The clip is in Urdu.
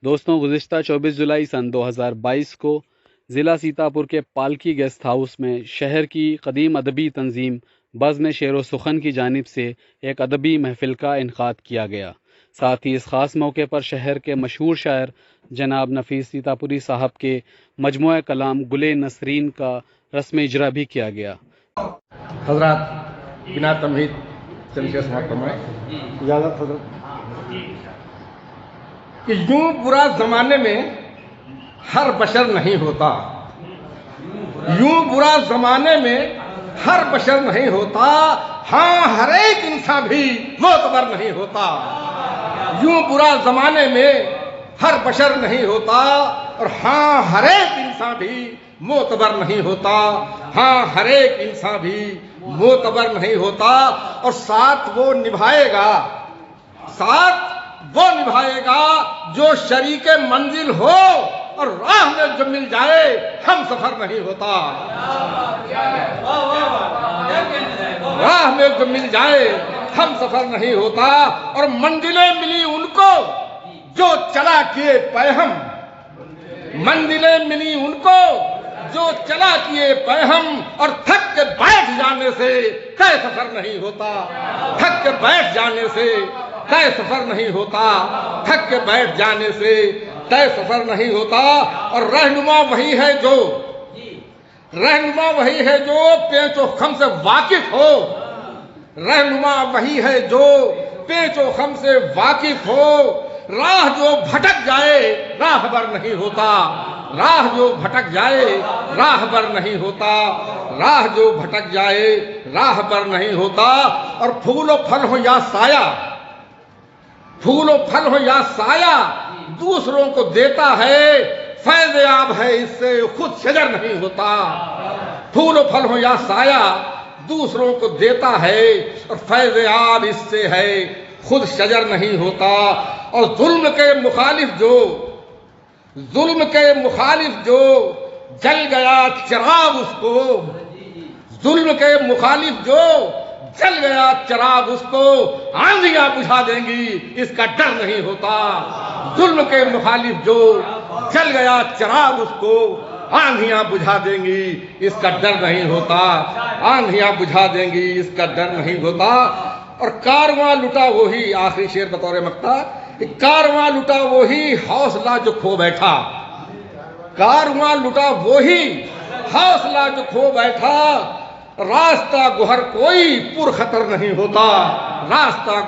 دوستوں، گزشتہ 24 جولائی سن 2022 کو ضلع سیتاپور کے پالکی گیسٹ ہاؤس میں شہر کی قدیم ادبی تنظیم بزم شعر و سخن کی جانب سے ایک ادبی محفل کا انعقاد کیا گیا۔ ساتھ ہی اس خاص موقع پر شہر کے مشہور شاعر جناب نفیس سیتاپوری صاحب کے مجموعہ کلام گل نسرین کا رسم اجرا بھی کیا گیا۔ حضرات بنا تمہید چلیے سماعت فرمائیں۔ اجازت حضرت کہ یوں برا زمانے میں ہر بشر نہیں ہوتا، یوں برا زمانے میں ہر بشر نہیں ہوتا، ہاں ہر ایک انسان بھی معتبر نہیں ہوتا۔ یوں برا زمانے میں ہر بشر نہیں ہوتا اور ہاں ہر ایک انسان بھی معتبر نہیں ہوتا، ہاں ہر ایک انسان بھی معتبر نہیں ہوتا۔ اور ساتھ وہ نبھائے گا جو شریک منزل ہو، اور راہ میں جو مل جائے ہم سفر نہیں ہوتا۔ راہ میں جو مل جائے ہم سفر نہیں ہوتا۔ اور منزلیں ملی ان کو جو چلا کیے پیہم، منزلیں ملی ان کو جو چلا کیے پیہم، اور تھک کے بیٹھ جانے سے طے سفر نہیں ہوتا۔ تھک کے بیٹھ جانے سے طے سفر نہیں ہوتا، تھک کے بیٹھ جانے سے طے سفر نہیں ہوتا۔ اور رہنما وہی ہے جو پیچ و خم سے واقف ہو، رہنما وہی ہے جو پیچ و خم سے واقف ہو۔ راہ جو بھٹک جائے راہبر نہیں ہوتا، راہ جو بھٹک جائے راہبر نہیں ہوتا، راہ جو بھٹک جائے راہبر نہیں ہوتا۔ اور پھول و پھل ہو یا سایہ، پھول و پھل ہو یا سایہ دوسروں کو دیتا ہے، فیض یاب ہے اس سے خود شجر نہیں ہوتا۔ پھول و پھل ہو یا سایہ دوسروں کو دیتا ہے، اور فیض یاب اس سے ہے خود شجر نہیں ہوتا۔ اور ظلم کے مخالف جو جل گیا چراغ اس کو، ظلم کے مخالف جو جل گیا چراغ اس کو آندھیاں بجھا دیں گی اس کا ڈر نہیں ہوتا۔ ظلم کے مخالف جو جل گیا چراغ اس کو آندھیاں بجھا دیں گی اس کا ڈر نہیں ہوتا، آندھیاں بجھا دیں گی اس کا ڈر نہیں ہوتا۔ اور کارواں لٹا وہی، آخری شعر بطور مقطع، کارواں لٹا وہی حوصلہ جو کھو بیٹھا، کارواں لٹا وہی حوصلہ جو کھو بیٹھا۔ راستہ گہر کوئی پر خطر نہیں ہوتا، راستہ